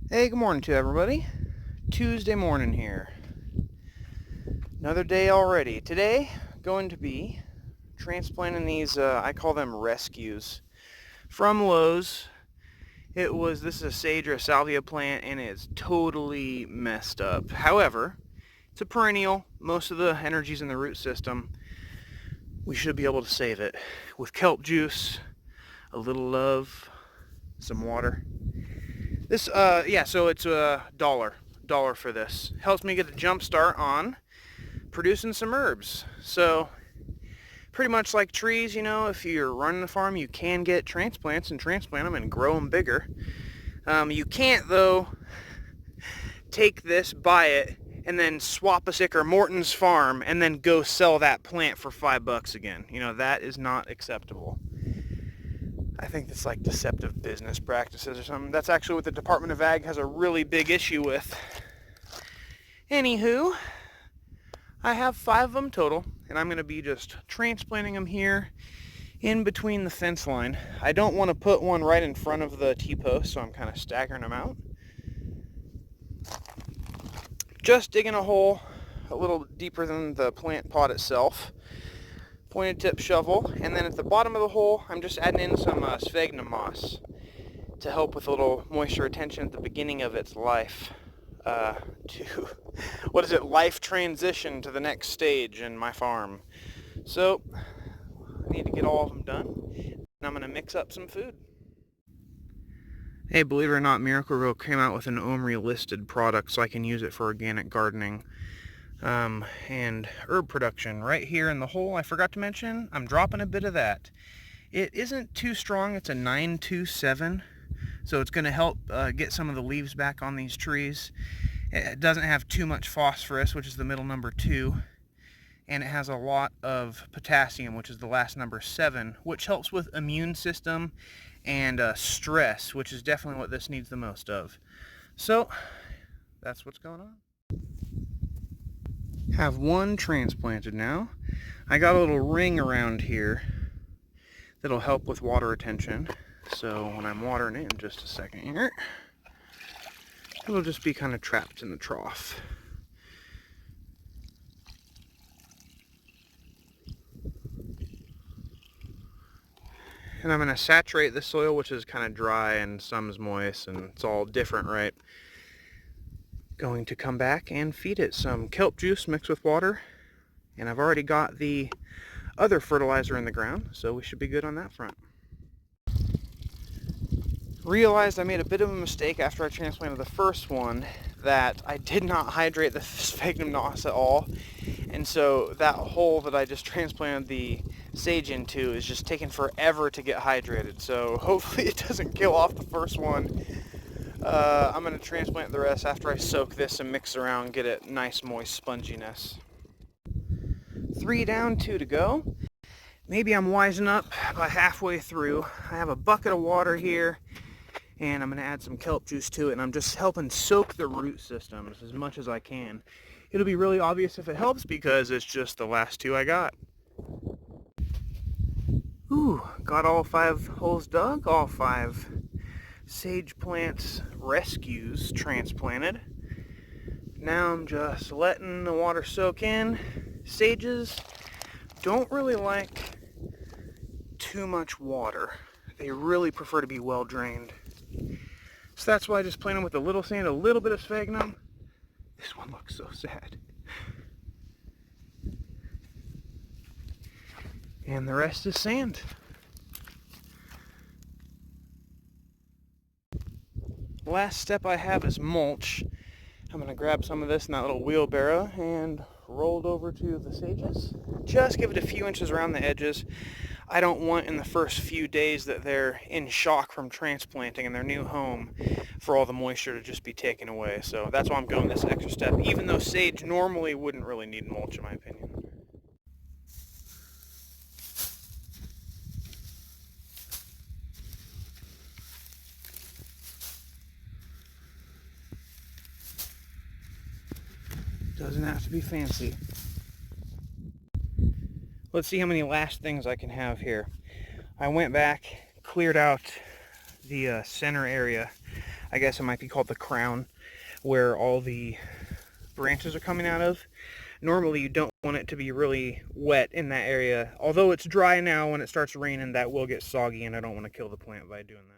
Hey, good morning to everybody. Tuesday morning here. Another day already. Today, going to be transplanting these, I call them rescues, from Lowe's. This is a sage or a salvia plant, and it's totally messed up. However, it's a perennial. Most of the energy's in the root system. We should be able to save it with kelp juice, a little love, some water. So it's $1 for this. Helps me get a jump start on producing some herbs. So pretty much like trees, if you're running a farm, you can get transplants and transplant them and grow them bigger. You can't, though, take this, buy it, and then swap a Sycamore Morton's farm and then go sell that plant for $5 again. That is not acceptable. I think that's like deceptive business practices or something. That's actually what the Department of Ag has a really big issue with. Anywho, I have 5 of them total, and I'm going to be just transplanting them here in between the fence line. I don't want to put one right in front of the T-post, so I'm kind of staggering them out. Just digging a hole a little deeper than the plant pot itself. Pointed tip shovel, and then at the bottom of the hole, I'm just adding in some sphagnum moss to help with a little moisture retention at the beginning of its life. Life transition to the next stage in my farm. So, I need to get all of them done, and I'm going to mix up some food. Hey, believe it or not, Miracle-Gro came out with an OMRI listed product so I can use it for organic gardening and herb production. Right here in the hole, I forgot to mention, I'm dropping a bit of that. It isn't too strong, it's a 927, so it's going to help get some of the leaves back on these trees. It doesn't have too much phosphorus, which is the middle number 2, and it has a lot of potassium, which is the last number 7, which helps with immune system and stress, which is definitely what this needs the most of. So, that's what's going on. Have one transplanted now. I got a little ring around here that'll help with water retention. So when I'm watering it in just a second here, it'll just be kind of trapped in the trough. And I'm going to saturate the soil, which is kind of dry and some's moist, and it's all different, right? Going to come back and feed it some kelp juice mixed with water. And I've already got the other fertilizer in the ground, so we should be good on that front. Realized I made a bit of a mistake after I transplanted the first one, that I did not hydrate the sphagnum moss at all. And so that hole that I just transplanted the sage into is just taking forever to get hydrated. So hopefully it doesn't kill off the first one. I'm going to transplant the rest after I soak this and mix around and get it nice moist sponginess. 3 down, 2 to go. Maybe I'm wising up by halfway through. I have a bucket of water here, and I'm going to add some kelp juice to it, and I'm just helping soak the root systems as much as I can. It'll be really obvious if it helps because it's just the last 2 I got. Ooh, got all 5 holes dug, all 5 sage plants rescues transplanted. Now I'm just letting the water soak in. Sages don't really like too much water. They really prefer to be well drained. So that's why I just plant them with a little sand, a little bit of sphagnum. This one looks so sad. And the rest is sand. Last step I have is mulch. I'm going to grab some of this in that little wheelbarrow and roll it over to the sages. Just give it a few inches around the edges. I don't want in the first few days that they're in shock from transplanting in their new home for all the moisture to just be taken away. So that's why I'm going this extra step, even though sage normally wouldn't really need mulch in my opinion. Doesn't have to be fancy. Let's see how many last things I can have here. I went back, cleared out the center area. I guess it might be called the crown, where all the branches are coming out of. Normally you don't want it to be really wet in that area. Although it's dry now, when it starts raining that will get soggy, and I don't want to kill the plant by doing that.